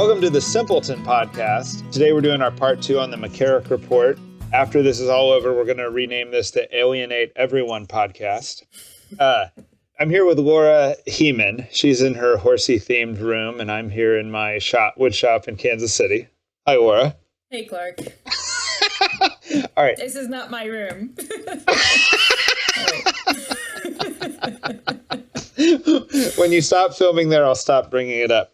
Welcome to the Simpleton Podcast. Today we're doing our part 2 on the McCarrick Report. After this is all over, we're going to rename this the Alienate Everyone Podcast. I'm here with Laura Heeman. She's in her horsey-themed room, and I'm here in my wood shop in Kansas City. Hi, Laura. Hey, Clark. All right. This is not my room. When you stop filming there, I'll stop bringing it up.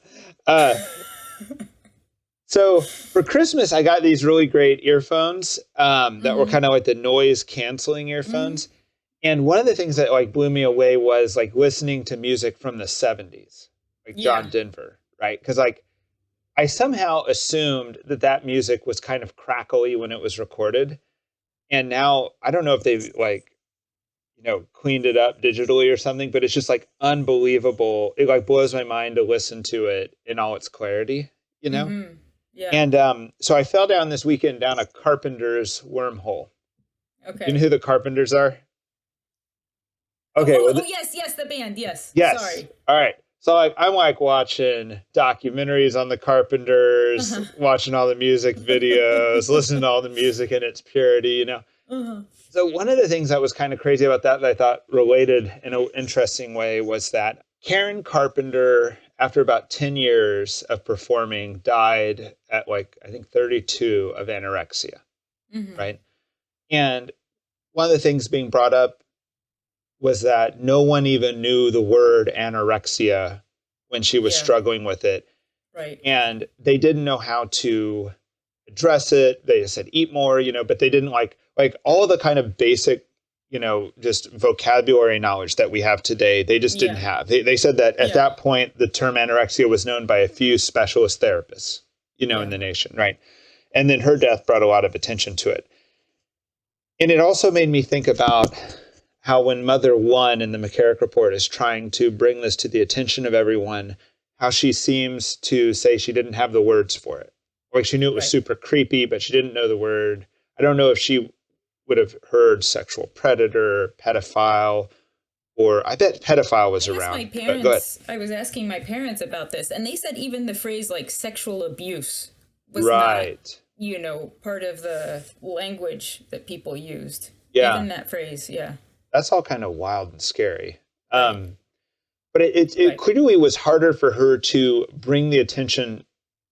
So for Christmas, I got these really great earphones that were kind of like the noise canceling earphones. And one of the things that like blew me away was like listening to music from the 70s, like John Denver, right? Because like I somehow assumed that music was kind of crackly when it was recorded. And now I don't know if they've like, cleaned it up digitally or something, but it's just like unbelievable. It like blows my mind to listen to it in all its clarity, Yeah. And so I fell down this weekend down a carpenter's wormhole. Okay. You know who the Carpenters are? Okay. Yes, the band. Yes. Yes. Sorry. All right. So like I'm like watching documentaries on the Carpenters, watching all the music videos, listening to all the music in its purity, So one of the things that was kind of crazy about that I thought related in an interesting way was that Karen Carpenter, after about 10 years of performing, died at like, I think 32 of anorexia, right? And one of the things being brought up was that no one even knew the word anorexia when she was struggling with it. Right. And they didn't know how to address it. They just said, eat more, but they didn't like all the kind of basic, just vocabulary knowledge that we have today, they just didn't have. They said that at that point, the term anorexia was known by a few specialist therapists, in the nation, right? And then her death brought a lot of attention to it. And it also made me think about how when Mother One in the McCarrick Report is trying to bring this to the attention of everyone, how she seems to say she didn't have the words for it. Like she knew it was super creepy, but she didn't know the word. I don't know if she would have heard sexual predator, pedophile, or I bet pedophile was around. My parents, I was asking my parents about this, and they said even the phrase like sexual abuse was not, part of the language that people used. Yeah. Even that phrase, That's all kind of wild and scary. But it clearly was harder for her to bring the attention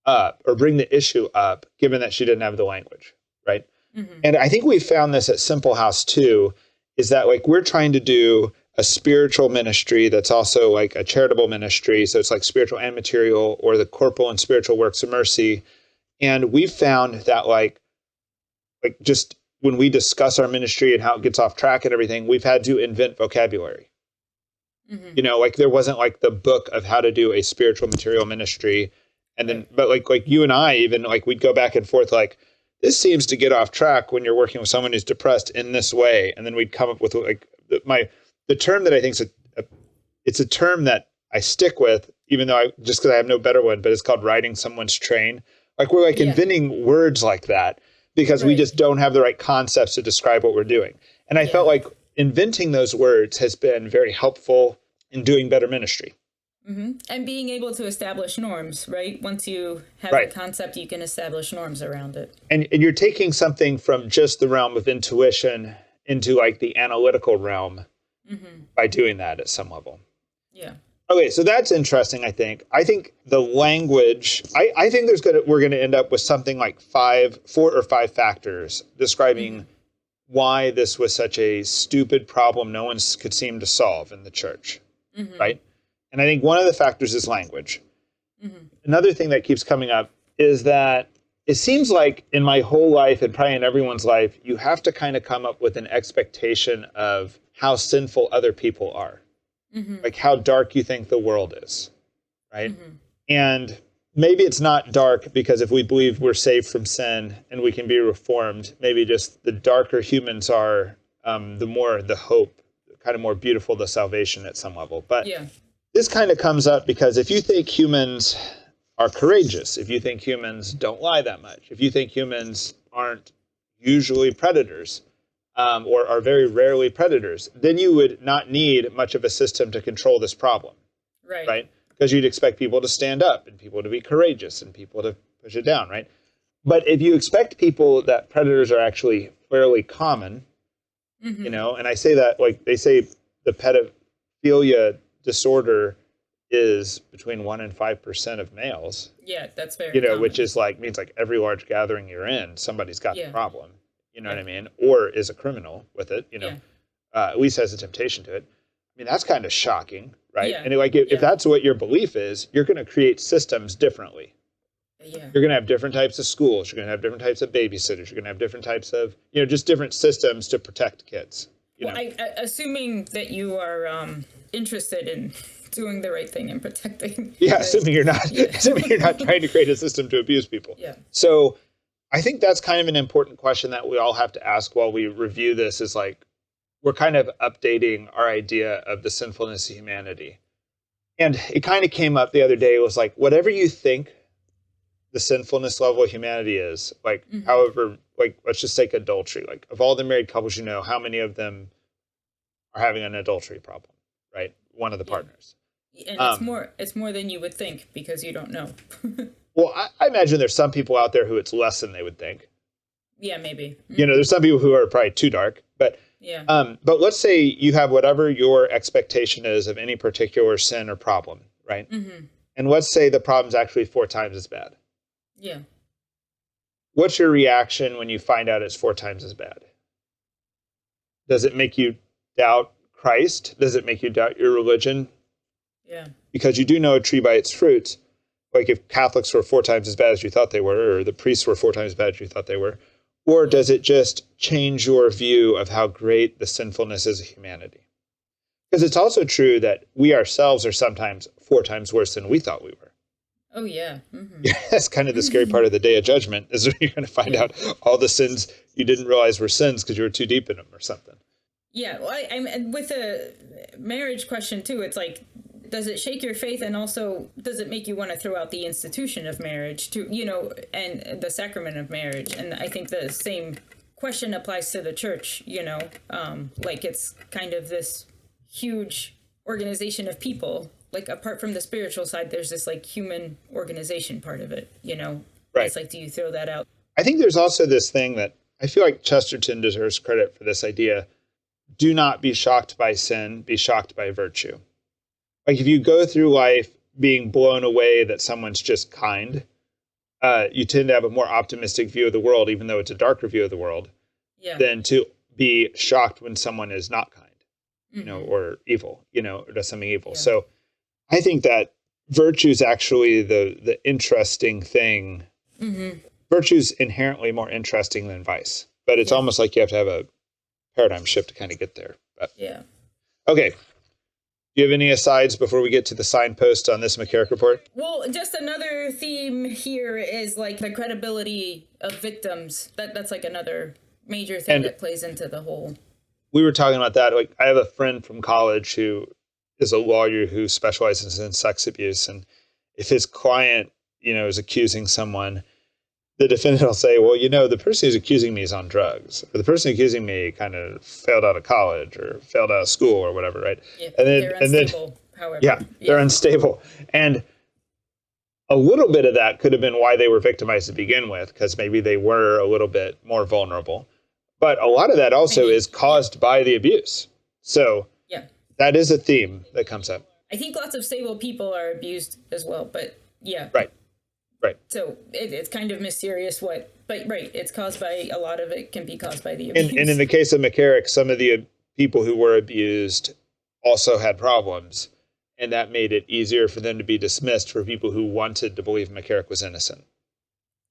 up or bring the issue up, given that she didn't have the language, right? And I think we found this at Simple House too, is that like we're trying to do a spiritual ministry that's also like a charitable ministry. So it's like spiritual and material, or the corporal and spiritual works of mercy. And we found that like just when we discuss our ministry and how it gets off track and everything, we've had to invent vocabulary. Like there wasn't like the book of how to do a spiritual material ministry. And then, but like you and I, even like we'd go back and forth, like this seems to get off track when you're working with someone who's depressed in this way. And then we'd come up with like the term that I think it's a term that I stick with, even though because I have no better one, but it's called riding someone's train. Like we're like inventing words like that because we just don't have the right concepts to describe what we're doing. And I felt like inventing those words has been very helpful in doing better ministry. And being able to establish norms, right? Once you have a concept, you can establish norms around it. And you're taking something from just the realm of intuition into like the analytical realm by doing that at some level. Yeah. Okay, so that's interesting, I think. I think the language, I think we're going to end up with something like 4 or 5 factors describing why this was such a stupid problem no one could seem to solve in the church, right? And I think one of the factors is language. Another thing that keeps coming up is that it seems like in my whole life and probably in everyone's life, you have to kind of come up with an expectation of how sinful other people are, like how dark you think the world is, right? And maybe it's not dark because if we believe we're saved from sin and we can be reformed, maybe just the darker humans are, the more the hope, kind of more beautiful the salvation at some level. But this kind of comes up because if you think humans are courageous, if you think humans don't lie that much, if you think humans aren't usually predators, or are very rarely predators, then you would not need much of a system to control this problem, right? because you'd expect people to stand up and people to be courageous and people to push it down, right? But if you expect people that predators are actually fairly common, you know, and I say that, like, they say the pedophilia disorder is between 1% and 5% of males. Yeah, that's very you know, common. which is like, means like every large gathering you're in, somebody's got the problem. You know what I mean? Or is a criminal with it, you know, at least has a temptation to it. I mean, that's kind of shocking, right? And like, if that's what your belief is, you're going to create systems differently. You're going to have different types of schools. You're going to have different types of babysitters. You're going to have different types of, you know, just different systems to protect kids. Well, assuming that you are interested in doing the right thing and protecting. Yeah, assuming you're not trying to create a system to abuse people. Yeah. So I think that's kind of an important question that we all have to ask while we review this, is like, we're kind of updating our idea of the sinfulness of humanity. And it kind of came up the other day. It was like, whatever you think the sinfulness level of humanity is, like, however, like, let's just take adultery. Like, of all the married couples, you know, how many of them are having an adultery problem, right? One of the partners. And it's more than you would think, because you don't know. Well, I imagine there's some people out there who it's less than they would think. Yeah, maybe. You know, there's some people who are probably too dark, but but let's say you have whatever your expectation is of any particular sin or problem, right? And let's say the problem's actually 4 times as bad. Yeah. What's your reaction when you find out it's 4 times as bad? Does it make you doubt Christ? Does it make you doubt your religion? Yeah. Because you do know a tree by its fruits. Like, if Catholics were 4 times as bad as you thought they were, or the priests were 4 times as bad as you thought they were, or does it just change your view of how great the sinfulness is of humanity? Because it's also true that we ourselves are sometimes 4 times worse than we thought we were. Oh, yeah. That's kind of the scary part of the Day of Judgment, is when you're going to find out all the sins you didn't realize were sins because you were too deep in them or something. Yeah, well, I'm with the marriage question, too, it's like, does it shake your faith, and also does it make you want to throw out the institution of marriage, to, you know, and the sacrament of marriage? And I think the same question applies to the church, you know, like, it's kind of this huge organization of people. Like, apart from the spiritual side, there's this, like, human organization part of it, you know? Right. It's like, do you throw that out? I think there's also this thing that I feel like Chesterton deserves credit for, this idea: do not be shocked by sin, be shocked by virtue. Like, if you go through life being blown away that someone's just kind, you tend to have a more optimistic view of the world, even though it's a darker view of the world, than to be shocked when someone is not kind, you know, or evil, you know, or does something evil. So I think that virtue is actually the interesting thing. Virtue's inherently more interesting than vice, but it's almost like you have to have a paradigm shift to kind of get there. But, okay. Do you have any asides before we get to the signpost on this McCarrick Report? Well, just another theme here is, like, the credibility of victims. That's like another major thing that plays into the whole. We were talking about that. Like, I have a friend from college who is a lawyer who specializes in sex abuse, and if his client, you know, is accusing someone, the defendant will say, well, you know, the person who's accusing me is on drugs, or the person accusing me kind of failed out of college or failed out of school or whatever, right? Yeah, they're unstable, however. They're unstable. And a little bit of that could have been why they were victimized to begin with, because maybe they were a little bit more vulnerable. But a lot of that also is caused by the abuse. So that is a theme that comes up. I think lots of stable people are abused as well, but Right. So it's kind of mysterious it's caused by, a lot of it can be caused by the abuse. And in the case of McCarrick, some of the people who were abused also had problems, and that made it easier for them to be dismissed for people who wanted to believe McCarrick was innocent.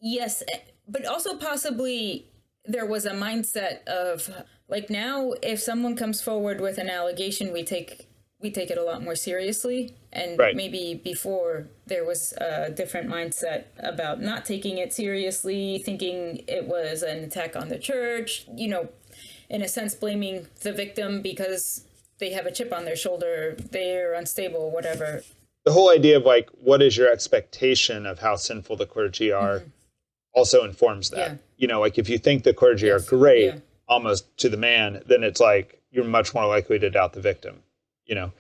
Yes, but also possibly there was a mindset of, like, now if someone comes forward with an allegation, we take it a lot more seriously. And maybe before there was a different mindset about not taking it seriously, thinking it was an attack on the church, you know, in a sense blaming the victim because they have a chip on their shoulder, they're unstable, whatever. The whole idea of, like, what is your expectation of how sinful the clergy are also informs that. You know, like, if you think the clergy are great, almost to the man, then it's like you're much more likely to doubt the victim, you know?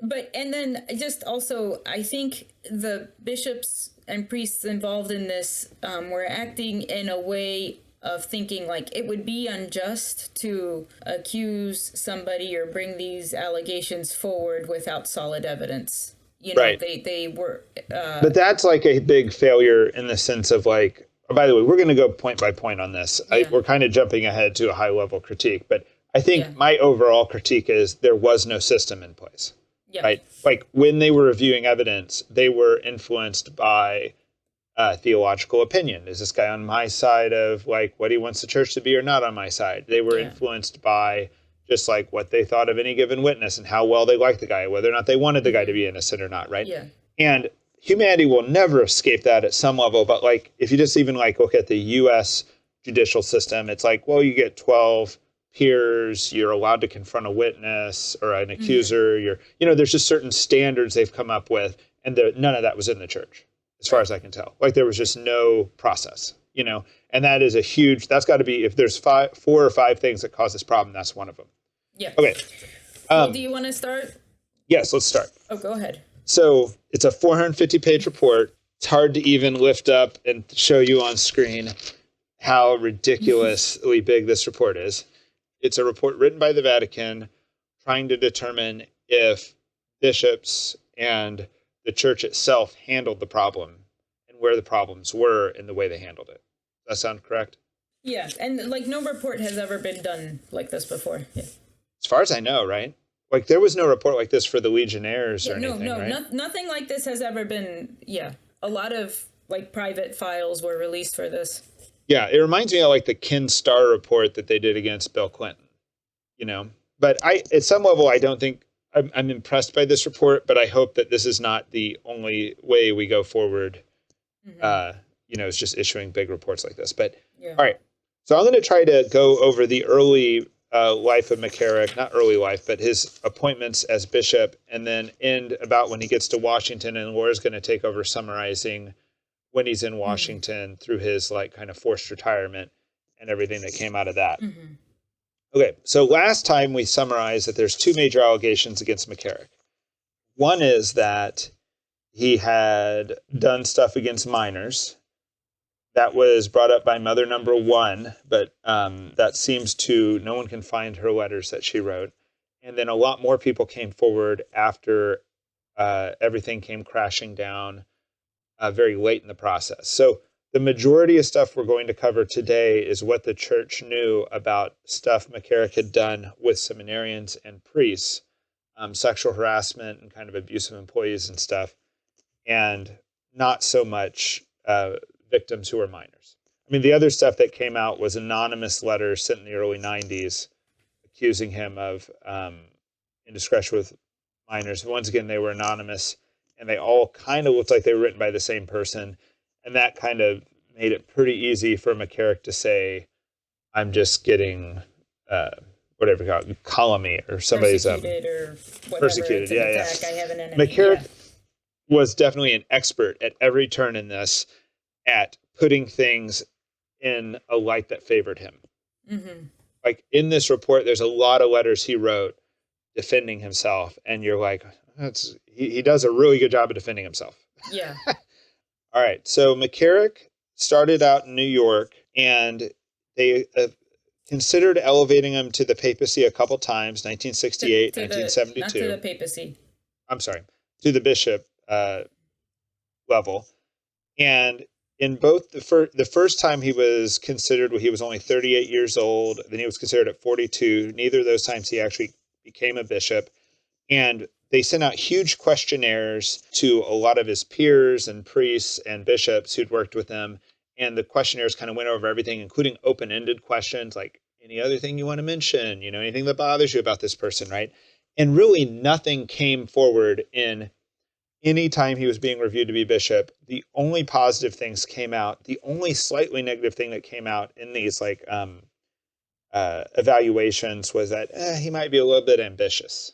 But, and then just also, I think the bishops and priests involved in this were acting in a way of thinking like it would be unjust to accuse somebody or bring these allegations forward without solid evidence. You know, Right. they were. But that's like a big failure in the sense of like, oh, by the way, we're going to go point by point on this. Yeah. We're kind of jumping ahead to a high level critique, but I think Yeah. my overall critique is there was no system in place. Yeah. Right? Like when they were reviewing evidence, they were influenced by theological opinion. Is this guy on my side of like what he wants the church to be or not on my side? They were influenced by just like what they thought of any given witness and how well they liked the guy, whether or not they wanted the guy to be innocent or not, right? Yeah. And humanity will never escape that at some level. But like if you just even like look at the US judicial system, it's like, well, you get 12 peers, you're allowed to confront a witness or an accuser, there's just certain standards they've come up with, and none of that was in the church, as far as I can tell. Like there was just no process, and that is that's got to be, if there's 4 or 5 things that cause this problem, that's one of them. Yeah. Okay. Well, do you want to start? Yes, let's start. Oh, go ahead. So it's a 450-page report. It's hard to even lift up and show you on screen how ridiculously big this report is. It's a report written by the Vatican trying to determine if bishops and the church itself handled the problem and where the problems were in the way they handled it. Does that sound correct? Yeah, and like no report has ever been done like this before. Yeah. As far as I know, right? Like there was no report like this for the Legionnaires or anything, right? Nothing like this has ever been. Yeah, a lot of like private files were released for this. Yeah, it reminds me of like the Ken Starr report that they did against Bill Clinton, But at some level, I don't think I'm impressed by this report, but I hope that this is not the only way we go forward. It's just issuing big reports like this. But all right, so I'm going to try to go over the early life of McCarrick, not early life, but his appointments as bishop, and then end about when he gets to Washington, and Laura's going to take over summarizing when he's in Washington through his like kind of forced retirement and everything that came out of that. Okay, so last time we summarized that there's 2 major allegations against McCarrick. One is that he had done stuff against minors. That was brought up by mother number 1, but that seems to, no one can find her letters that she wrote. And then a lot more people came forward after everything came crashing down very late in the process. So the majority of stuff we're going to cover today is what the church knew about stuff McCarrick had done with seminarians and priests, sexual harassment and kind of abuse of employees and stuff, and not so much victims who were minors. I mean, the other stuff that came out was anonymous letters sent in the early 90s accusing him of indiscretion with minors. Once again, they were anonymous, and they all kind of looked like they were written by the same person. And that kind of made it pretty easy for McCarrick to say, I'm just getting, whatever you call it, calumny, or somebody's persecuted or whatever. Persecuted, yeah. I have an enemy. McCarrick was definitely an expert at every turn in this, at putting things in a light that favored him. Like in this report, there's a lot of letters he wrote defending himself, and you're like, he does a really good job of defending himself. Yeah. All right. So McCarrick started out in New York, and they considered elevating him to the papacy a couple times, 1968, 1972. Not to the papacy. I'm sorry, to the bishop level. And in both the first time he was considered, he was only 38 years old. Then he was considered at 42. Neither of those times he actually became a bishop. And they sent out huge questionnaires to a lot of his peers and priests and bishops who'd worked with him. And the questionnaires kind of went over everything, including open-ended questions like, any other thing you want to mention, anything that bothers you about this person, right? And really nothing came forward in any time he was being reviewed to be bishop. The only positive things came out. The only slightly negative thing that came out in these evaluations was that he might be a little bit ambitious,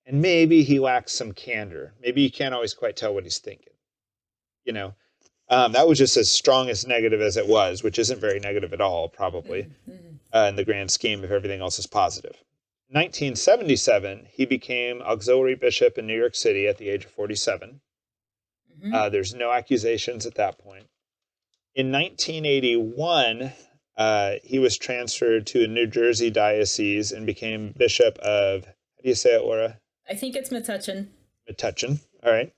and maybe he lacks some candor. Maybe you can't always quite tell what he's thinking, That was just as strong as negative as it was, which isn't very negative at all, probably, in the grand scheme if everything else is positive. 1977, he became auxiliary bishop in New York City at the age of 47. There's no accusations at that point. In 1981, he was transferred to a New Jersey diocese and became bishop of, how do you say it, Laura? I think it's Metuchen. Metuchen, all right.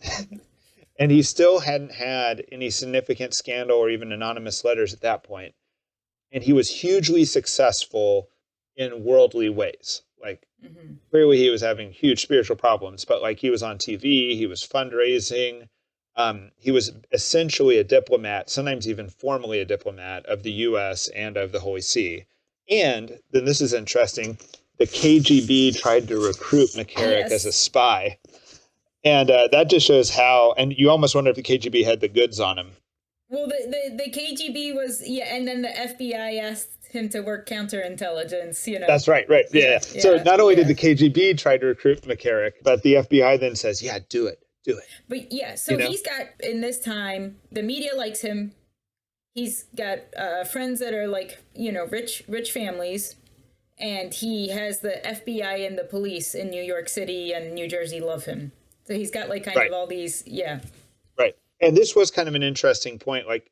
And he still hadn't had any significant scandal or even anonymous letters at that point. And he was hugely successful in worldly ways. Like, clearly he was having huge spiritual problems, but like he was on TV, he was fundraising. He was essentially a diplomat, sometimes even formally a diplomat of the U.S. and of the Holy See. And then this is interesting. The KGB tried to recruit McCarrick as a spy. And that just shows how, and you almost wonder if the KGB had the goods on him. Well, the KGB was, and then the FBI asked him to work counterintelligence, That's right. Yeah. So not only did the KGB try to recruit McCarrick, but the FBI then says, yeah, do it. But yeah, so he's got, in this time, the media likes him. He's got friends that are like, rich families. And he has the FBI and the police in New York City and New Jersey love him. So he's got like kind of all these, Right. And this was kind of an interesting point. Like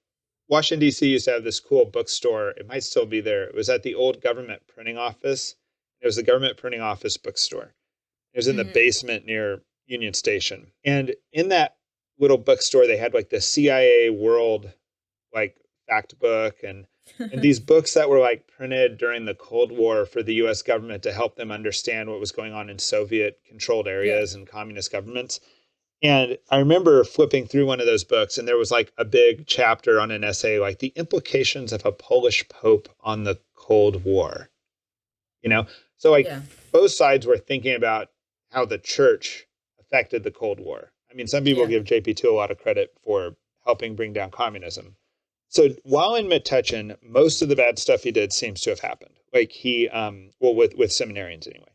Washington, D.C. used to have this cool bookstore. It might still be there. It was at the old government printing office. It was the government printing office bookstore. It was in the basement near Union Station. And in that little bookstore, they had like the CIA world, like fact book and these books that were like printed during the Cold War for the U.S. government to help them understand what was going on in Soviet controlled areas and communist governments. And I remember flipping through one of those books and there was like a big chapter on an essay, like the implications of a Polish Pope on the Cold War, So like both sides were thinking about how the church affected the Cold War. I mean, some people give JP2 a lot of credit for helping bring down communism. So while in Metuchen, most of the bad stuff he did seems to have happened. Like he, with seminarians anyway,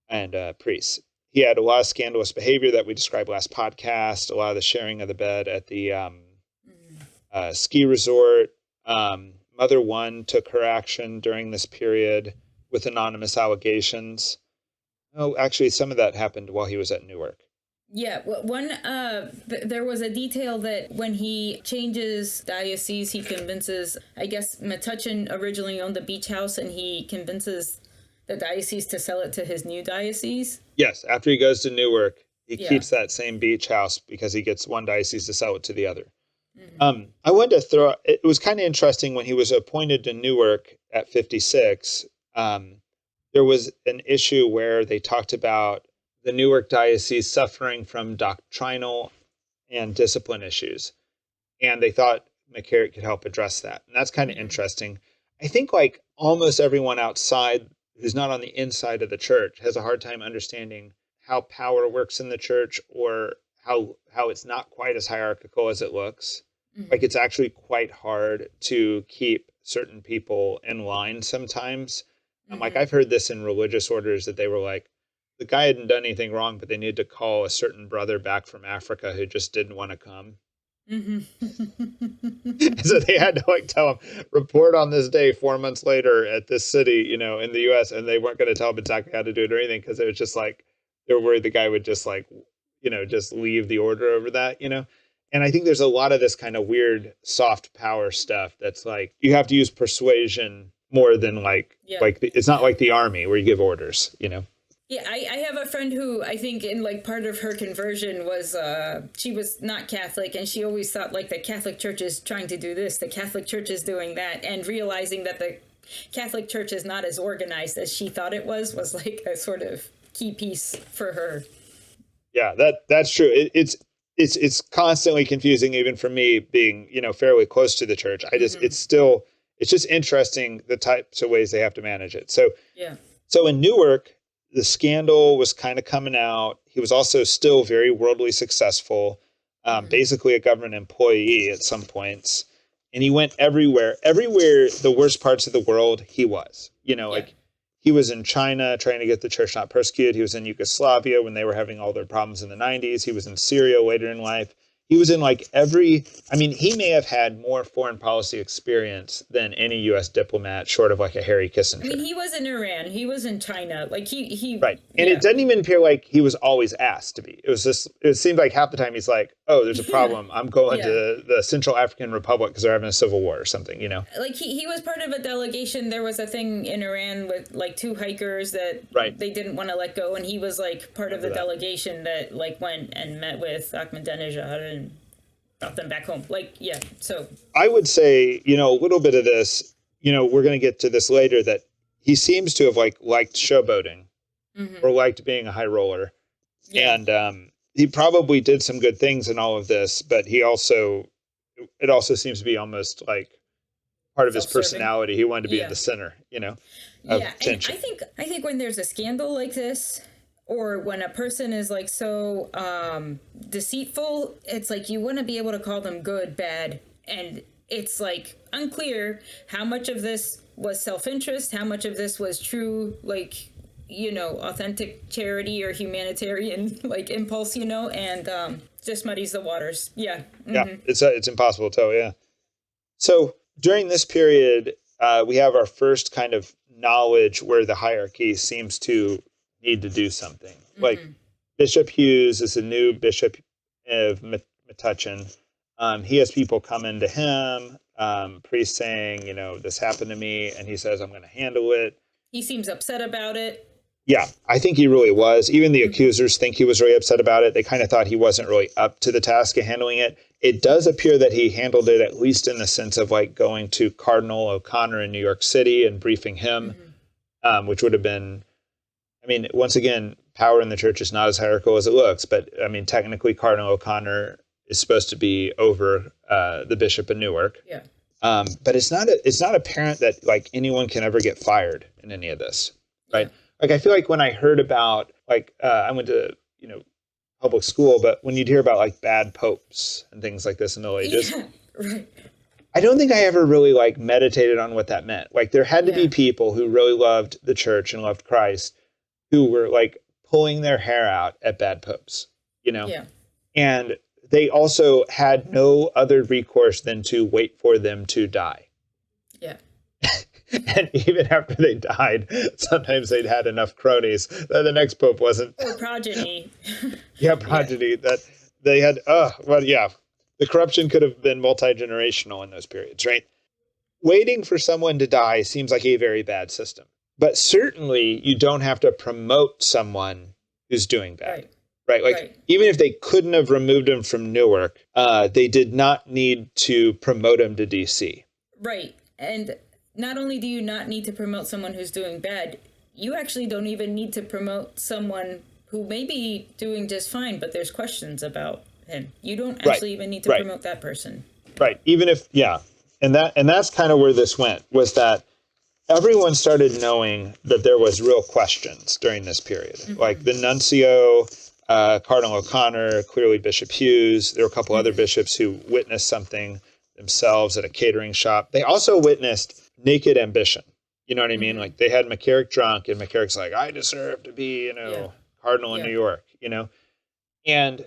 and priests. He had a lot of scandalous behavior that we described last podcast, a lot of the sharing of the bed at the ski resort. Mother One took her action during this period with anonymous allegations. Oh, actually, some of that happened while he was at Newark. Yeah, there was a detail that when he changes diocese, he convinces, I guess Metuchen originally owned the beach house, and he convinces the diocese to sell it to his new diocese. Yes, after he goes to Newark, he keeps that same beach house because he gets one diocese to sell it to the other. I wanted to it was kind of interesting when he was appointed to Newark at 56, there was an issue where they talked about the Newark diocese suffering from doctrinal and discipline issues. And they thought McCarrick could help address that. And that's kind of interesting. I think like almost everyone outside who's not on the inside of the church has a hard time understanding how power works in the church or how it's not quite as hierarchical as it looks. Like it's actually quite hard to keep certain people in line sometimes. Like I've heard this in religious orders that they were like, the guy hadn't done anything wrong, but they needed to call a certain brother back from Africa who just didn't want to come. So they had to like tell him, report on this day 4 months later at this city, in the U.S. And they weren't going to tell him exactly how to do it or anything because it was just like they were worried the guy would just like, just leave the order over that, And I think there's a lot of this kind of weird soft power stuff that's like you have to use persuasion more than it's not like the army where you give orders, Yeah, I have a friend who I think in like part of her conversion was she was not Catholic and she always thought like the Catholic Church is trying to do this, the Catholic Church is doing that, and realizing that the Catholic Church is not as organized as she thought it was like a sort of key piece for her. Yeah, that's true. It's constantly confusing even for me being, fairly close to the church. I just it's just interesting the types of ways they have to manage it. So in Newark, the scandal was kind of coming out. He was also still very worldly successful, basically a government employee at some points. And he went everywhere, the worst parts of the world he was, like he was in China trying to get the church not persecuted. He was in Yugoslavia when they were having all their problems in the 90s. He was in Syria later in life. he was in like he may have had more foreign policy experience than any U.S. diplomat, short of like a Harry Kissinger. I mean, he was in Iran. He was in China. Like he right. And it doesn't even appear like he was always asked to be. It was just, it seemed like half the time he's like, oh, there's a problem. I'm going to the Central African Republic because they're having a civil war or something, you know? Like he was part of a delegation. There was a thing in Iran with like 2 hikers that they didn't want to let go. And he was like part of the delegation that like went and met with Ahmadinejad and brought them back home. Like, yeah. So I would say, you know, a little bit of this, you know, we're going to get to this later, that he seems to have liked showboating or liked being a high roller. Yeah. And he probably did some good things in all of this, but it also seems to be almost like part of his personality. He wanted to be in the center, you know, of tension. And I think when there's a scandal like this, or when a person is like so deceitful, it's like you want to be able to call them good, bad, and it's like unclear how much of this was self-interest, how much of this was true, like, you know, authentic charity or humanitarian like impulse, you know, and just muddies the waters. Yeah. Yeah, it's impossible to tell. Yeah. So during this period, we have our first kind of knowledge where the hierarchy seems to need to do something. Like Bishop Hughes is a new bishop of Metuchen. He has people come into him, priests saying, you know, this happened to me, and he says, I'm going to handle it. He seems upset about it. Yeah, I think he really was. Even the accusers think he was really upset about it. They kind of thought he wasn't really up to the task of handling it. It does appear that he handled it, at least in the sense of like going to Cardinal O'Connor in New York City and briefing him, which would have been, I mean, once again, power in the church is not as hierarchical as it looks, but I mean, technically Cardinal O'Connor is supposed to be over the Bishop of Newark. Yeah. But it's not apparent that like anyone can ever get fired in any of this, right? Yeah. Like, I feel like when I heard about, like, I went to, you know, public school, but when you'd hear about like bad popes and things like this in the Middle Ages, right. I don't think I ever really like meditated on what that meant. Like, there had to be people who really loved the church and loved Christ who were like pulling their hair out at bad popes, you know? Yeah. And they also had no other recourse than to wait for them to die. Yeah. And even after they died, sometimes they'd had enough cronies that the next pope wasn't. Or progeny. Progeny that they had. The corruption could have been multi-generational in those periods, right? Waiting for someone to die seems like a very bad system. But certainly you don't have to promote someone who's doing bad. Right? Like, even if they couldn't have removed him from Newark, they did not need to promote him to DC. Right. And not only do you not need to promote someone who's doing bad, you actually don't even need to promote someone who may be doing just fine, but there's questions about him. You don't actually even need to promote that person. Right. Even if, and that's kind of where this went, was that everyone started knowing that there was real questions during this period. Like the nuncio, Cardinal O'Connor, clearly Bishop Hughes. There were a couple other bishops who witnessed something themselves at a catering shop. They also witnessed naked ambition. You know what I mean? Like, they had McCarrick drunk, and McCarrick's like, I deserve to be, cardinal in New York, And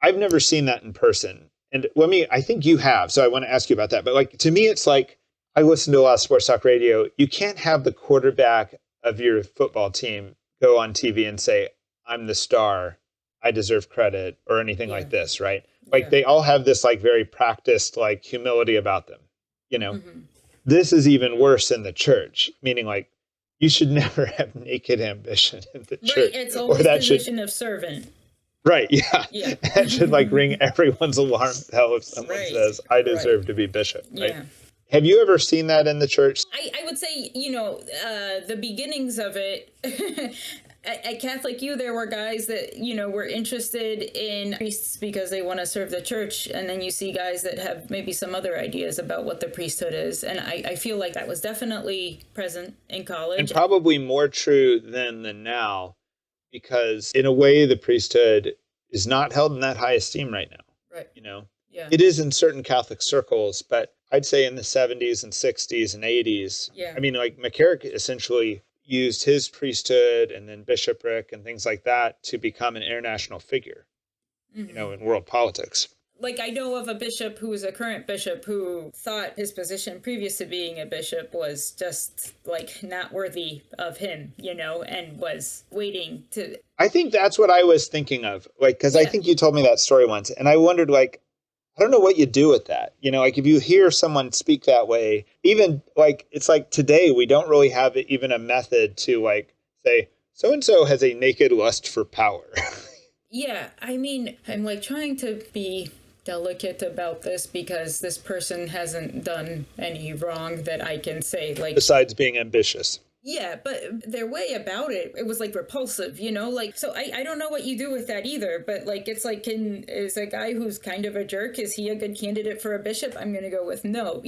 I've never seen that in person. And I think you have, so I want to ask you about that. But like, to me, it's like, I listen to a lot of sports talk radio. You can't have the quarterback of your football team go on TV and say, I'm the star, I deserve credit, or anything like this, right? Like, they all have this like very practiced like humility about them, This is even worse in the church, meaning like, you should never have naked ambition in the church. Right, it's always the position of servant. Right, yeah. That should like ring everyone's alarm bell if someone says, I deserve to be bishop, right? Yeah. Have you ever seen that in the church? I would say, the beginnings of it, at Catholic U, there were guys that, were interested in priests because they want to serve the church. And then you see guys that have maybe some other ideas about what the priesthood is. And I feel like that was definitely present in college. And probably more true then than now, because in a way, the priesthood is not held in that high esteem right now. Right. Yeah. It is in certain Catholic circles, but I'd say in the 70s and 60s and 80s. Yeah. I mean, like, McCarrick essentially used his priesthood and then bishopric and things like that to become an international figure. in world politics. Like, I know of a bishop who is a current bishop who thought his position previous to being a bishop was just, like, not worthy of him, and was waiting to... I think that's what I was thinking of, like, because I think you told me that story once, and I wondered, like, I don't know what you do with that. Like, if you hear someone speak that way, even, like, it's like today, we don't really have even a method to, like, say, so-and-so has a naked lust for power. Yeah, I mean, I'm, like, trying to be delicate about this because this person hasn't done any wrong that I can say, like... Besides being ambitious. Yeah, but their way about it was, like, repulsive, like, so I don't know what you do with that either, but, like, it's like, is a guy who's kind of a jerk, is he a good candidate for a bishop? I'm gonna go with no,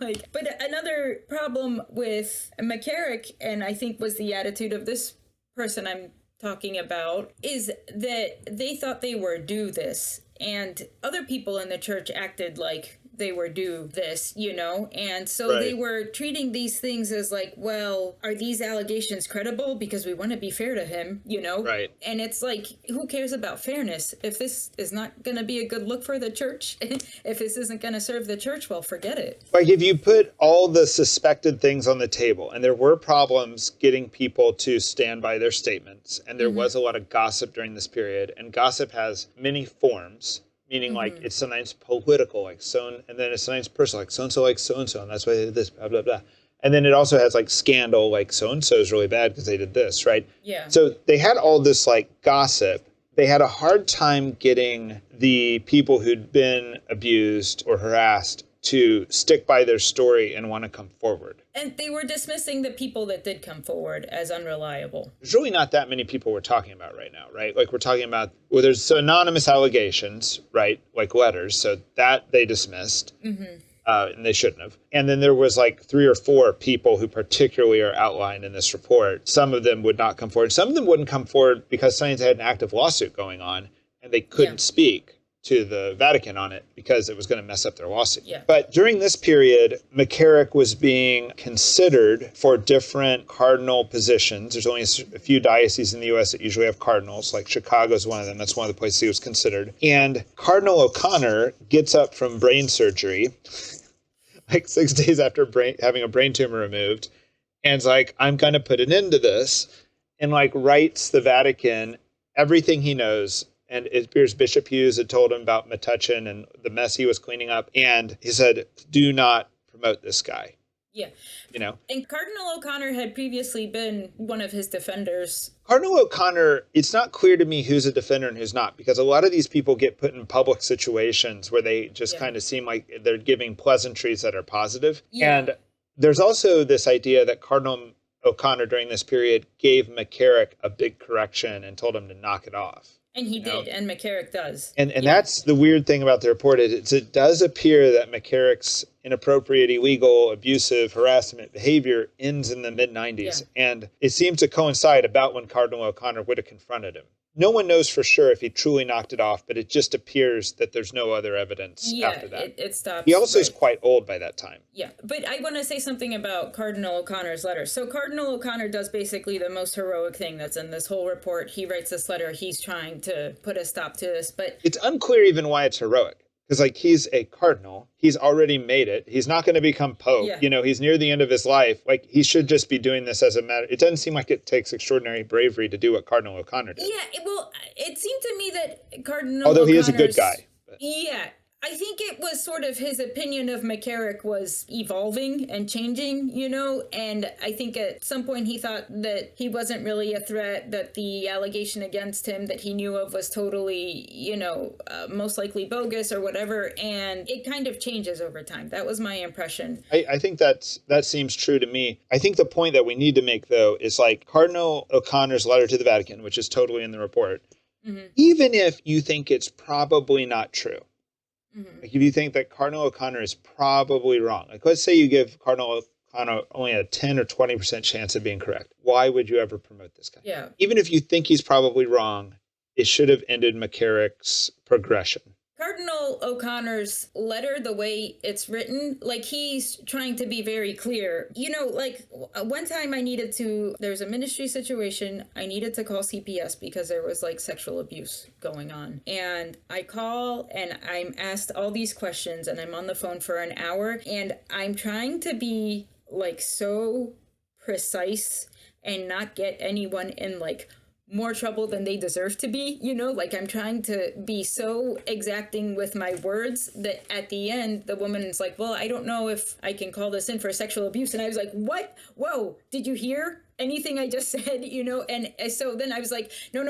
like, but another problem with McCarrick, and I think was the attitude of this person I'm talking about, is that they thought they were due this, and other people in the church acted like they were due this, and so they were treating these things as like, well, are these allegations credible? Because we want to be fair to him, Right. And it's like, who cares about fairness? If this is not going to be a good look for the church, if this isn't going to serve the church, well, forget it. Like, if you put all the suspected things on the table, and there were problems getting people to stand by their statements, and there was a lot of gossip during this period, and gossip has many forms, meaning like it's sometimes political, like and then it's sometimes personal, like so-and-so likes so-and-so, and that's why they did this, blah, blah, blah. And then it also has like scandal, like so-and-so is really bad because they did this, right? Yeah. So they had all this like gossip. They had a hard time getting the people who'd been abused or harassed to stick by their story and want to come forward. And they were dismissing the people that did come forward as unreliable. There's really not that many people we're talking about right now, right? Like, we're talking about, well, there's anonymous allegations, right? Like letters. So that they dismissed. And they shouldn't have. And then there was like 3 or 4 people who particularly are outlined in this report. Some of them would not come forward. Some of them wouldn't come forward because science had an active lawsuit going on and they couldn't speak to the Vatican on it because it was going to mess up their lawsuit. Yeah. But during this period, McCarrick was being considered for different cardinal positions. There's only a few dioceses in the U.S. that usually have cardinals, like Chicago's one of them. That's one of the places he was considered. And Cardinal O'Connor gets up from brain surgery, like 6 days after having a brain tumor removed, and is like, I'm going to put an end to this, and like writes the Vatican everything he knows. And it appears Bishop Hughes had told him about Metuchen and the mess he was cleaning up. And he said, do not promote this guy. Yeah. And Cardinal O'Connor had previously been one of his defenders. Cardinal O'Connor, it's not clear to me who's a defender and who's not, because a lot of these people get put in public situations where they just kind of seem like they're giving pleasantries that are positive. Yeah. And there's also this idea that Cardinal O'Connor during this period gave McCarrick a big correction and told him to knock it off. And he did, and McCarrick does. And that's the weird thing about the report is it does appear that McCarrick's inappropriate, illegal, abusive, harassment behavior ends in the mid-90s. Yeah. And it seems to coincide about when Cardinal O'Connor would have confronted him. No one knows for sure if he truly knocked it off, but it just appears that there's no other evidence after that. It stops. He also is quite old by that time. Yeah, but I want to say something about Cardinal O'Connor's letter. So Cardinal O'Connor does basically the most heroic thing that's in this whole report. He writes this letter. He's trying to put a stop to this, but... It's unclear even why it's heroic. Because, like, he's a cardinal. He's already made it. He's not going to become pope. Yeah. He's near the end of his life. Like, he should just be doing this as a matter. It doesn't seem like it takes extraordinary bravery to do what Cardinal O'Connor did. Yeah, well, it seemed to me that Cardinal Although he is a good guy. But. Yeah. I think it was sort of his opinion of McCarrick was evolving and changing, and I think at some point he thought that he wasn't really a threat, that the allegation against him that he knew of was totally, most likely bogus or whatever, and it kind of changes over time. That was my impression. I think that seems true to me. I think the point that we need to make, though, is like Cardinal O'Connor's letter to the Vatican, which is totally in the report, even if you think it's probably not true. Like, if you think that Cardinal O'Connor is probably wrong, like, let's say you give Cardinal O'Connor only a 10 or 20% chance of being correct. Why would you ever promote this guy? Yeah. Even if you think he's probably wrong, it should have ended McCarrick's progression. Cardinal O'Connor's letter, the way it's written, like he's trying to be very clear. Like one time there's a ministry situation, I needed to call CPS because there was like sexual abuse going on. And I call and I'm asked all these questions and I'm on the phone for an hour and I'm trying to be like so precise and not get anyone in like more trouble than they deserve to be, like I'm trying to be so exacting with my words that at the end, the woman is like, well, I don't know if I can call this in for sexual abuse. And I was like, what? Whoa, did you hear anything I just said, And so then I was like, no,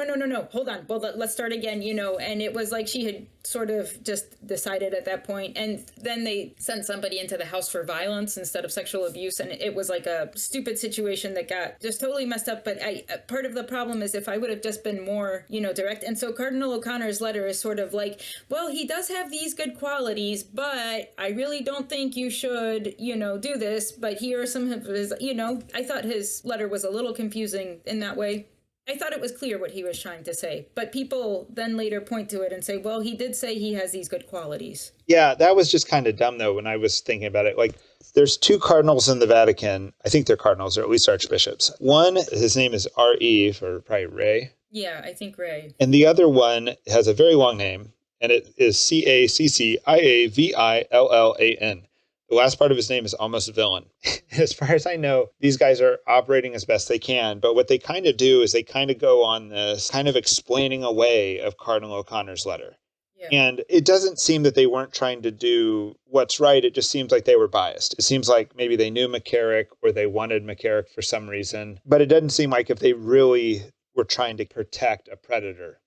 hold on. Well, let's start again, and it was like she had sort of just decided at that point. And then they sent somebody into the house for violence instead of sexual abuse. And it was like a stupid situation that got just totally messed up. But part of the problem is if I would have just been more, direct. And so Cardinal O'Connor's letter is sort of like, well, he does have these good qualities, but I really don't think you should, do this. But here are some of his, I thought his letter was a little confusing in that way. I thought it was clear what he was trying to say, but people then later point to it and say, well, he did say he has these good qualities. Yeah, that was just kind of dumb, though, when I was thinking about it. Like, there's two cardinals in the Vatican. I think they're cardinals, or at least archbishops. One, his name is R.E., or probably Ray. Yeah, I think Ray. And the other one has a very long name, and it is Cacciavillan. The last part of his name is almost villain. As far as I know, these guys are operating as best they can. But what they kind of do is they kind of go on this kind of explaining away of Cardinal O'Connor's letter. Yeah. And it doesn't seem that they weren't trying to do what's right. It just seems like they were biased. It seems like maybe they knew McCarrick or they wanted McCarrick for some reason. But it doesn't seem like if they really were trying to protect a predator,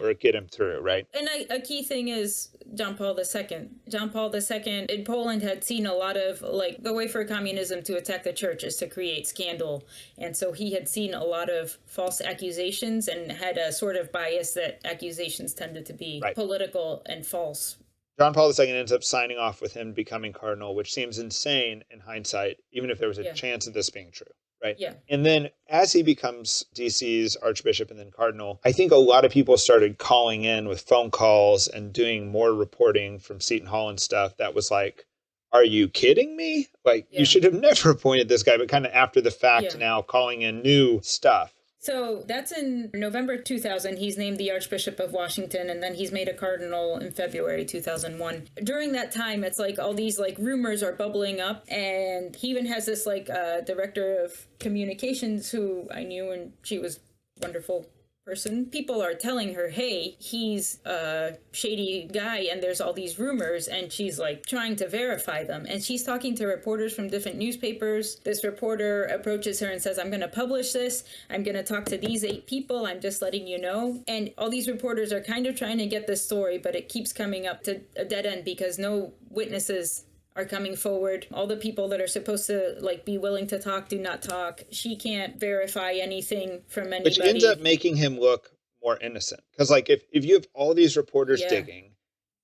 or get him through, right? And a key thing is John Paul II. John Paul II in Poland had seen a lot of, like, the way for communism to attack the church is to create scandal. And so he had seen a lot of false accusations and had a sort of bias that accusations tended to be political and false. John Paul II ends up signing off with him becoming cardinal, which seems insane in hindsight, even if there was a chance of this being true. Right. Yeah. And then as he becomes DC's archbishop and then cardinal, I think a lot of people started calling in with phone calls and doing more reporting from Seton Hall and stuff that was like, are you kidding me? Like, you should have never appointed this guy, but kind of after the fact now calling in new stuff. So that's in November 2000. He's named the Archbishop of Washington, and then he's made a cardinal in February 2001. During that time, it's like all these like rumors are bubbling up, and he even has this like director of communications who I knew, and she was wonderful person. People are telling her, hey, he's a shady guy and there's all these rumors, and she's like trying to verify them, and she's talking to reporters from different newspapers. This reporter approaches her and says, I'm going to publish this, I'm going to talk to these 8 people, I'm just letting you know. And all these reporters are kind of trying to get this story, but it keeps coming up to a dead end because no witnesses are coming forward. All the people that are supposed to like be willing to talk do not talk. She can't verify anything from anybody. Which ends up making him look more innocent. Because like if you have all these reporters digging,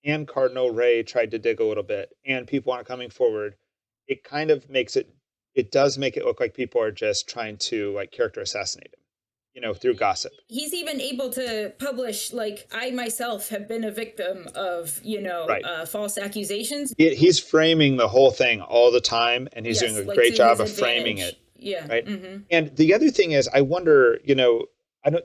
and Cardinal Ray tried to dig a little bit, and people aren't coming forward, it kind of makes it does make it look like people are just trying to like character assassinate him. Through gossip. He's even able to publish, like, I myself have been a victim of, false accusations. He's framing the whole thing all the time, and he's doing a great job of framing it. Yeah. Right. Mm-hmm. And the other thing is, I wonder,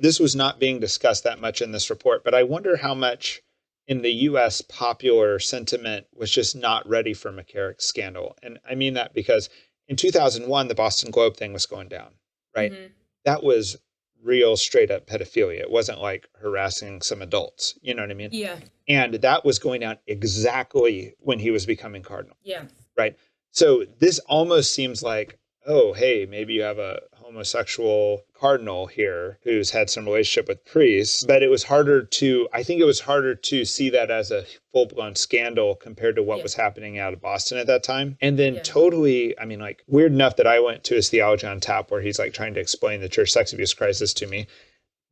this was not being discussed that much in this report, but I wonder how much in the U.S. popular sentiment was just not ready for McCarrick's scandal. And I mean that because in 2001, the Boston Globe thing was going down, right? Mm-hmm. That was real straight up pedophilia. It wasn't like harassing some adults. You know what I mean? Yeah. And that was going down exactly when he was becoming cardinal. Yeah. Right. So this almost seems like, oh, hey, maybe you have a homosexual cardinal here who's had some relationship with priests. But I think it was harder to see that as a full-blown scandal compared to what was happening out of Boston at that time. And then totally, I mean, like weird enough that I went to his Theology on Tap where he's like trying to explain the church sex abuse crisis to me.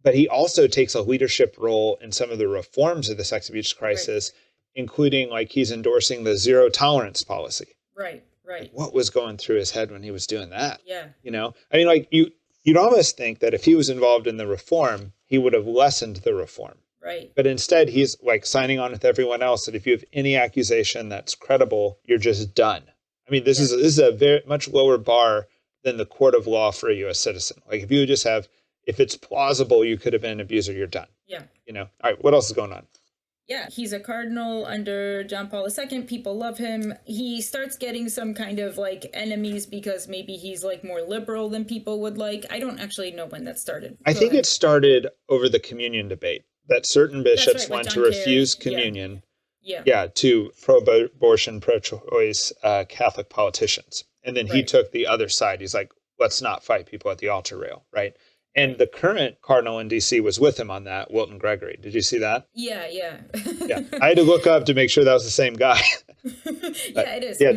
But he also takes a leadership role in some of the reforms of the sex abuse crisis, including like he's endorsing the zero tolerance policy. Right. Right. Like, what was going through his head when he was doing that? Yeah. I mean, like you'd almost think that if he was involved in the reform, he would have lessened the reform. Right. But instead, he's like signing on with everyone else that if you have any accusation that's credible, you're just done. I mean, this is a very much lower bar than the court of law for a U.S. citizen. Like if you just have, if it's plausible you could have been an abuser, you're done. Yeah. All right, what else is going on? Yeah, he's a cardinal under John Paul II. People love him. He starts getting some kind of like enemies because maybe he's like more liberal than people would like. I don't actually know when that started. I think it started over the communion debate, that certain bishops right, went John to refuse Kerry. communion. Yeah. To pro-abortion, pro-choice Catholic politicians. And then he took the other side. He's like, let's not fight people at the altar rail, right? And the current cardinal in D.C. was with him on that, Wilton Gregory. Did you see that? Yeah. Yeah. I had to look up to make sure that was the same guy. Yeah, it is. Yeah,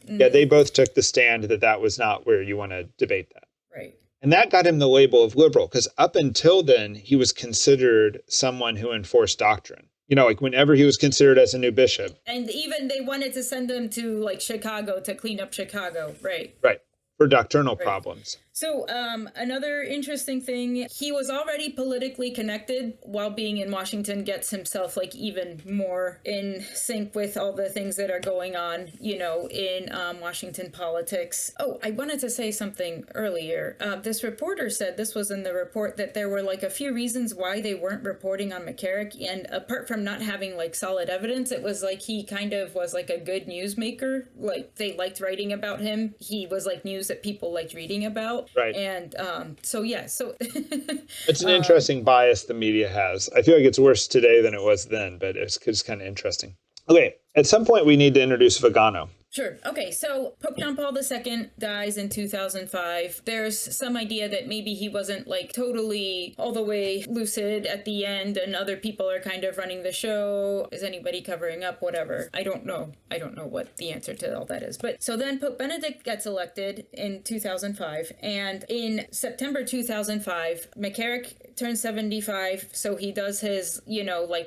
Mm-hmm. yeah, they both took the stand that was not where you want to debate that. Right. And that got him the label of liberal, because up until then, he was considered someone who enforced doctrine. Like whenever he was considered as a new bishop. And even they wanted to send him to like Chicago to clean up Chicago. Right. Right. For doctrinal problems. So another interesting thing, he was already politically connected while being in Washington, gets himself like even more in sync with all the things that are going on, in Washington politics. Oh, I wanted to say something earlier. This reporter said, this was in the report, that there were like a few reasons why they weren't reporting on McCarrick. And apart from not having like solid evidence, it was like he kind of was like a good newsmaker. Like they liked writing about him. He was like news that people liked reading about. Right. And so it's an interesting bias the media has. I feel like it's worse today than it was then, but it's kind of interesting. Okay, at some point we need to introduce Vigano. Sure. Okay, so Pope John Paul II dies in 2005. There's some idea that maybe he wasn't like totally all the way lucid at the end, and other people are kind of running the show. Is anybody covering up? Whatever. I don't know what the answer to all that is. But so then Pope Benedict gets elected in 2005, and in September 2005, McCarrick turns 75, so he does his,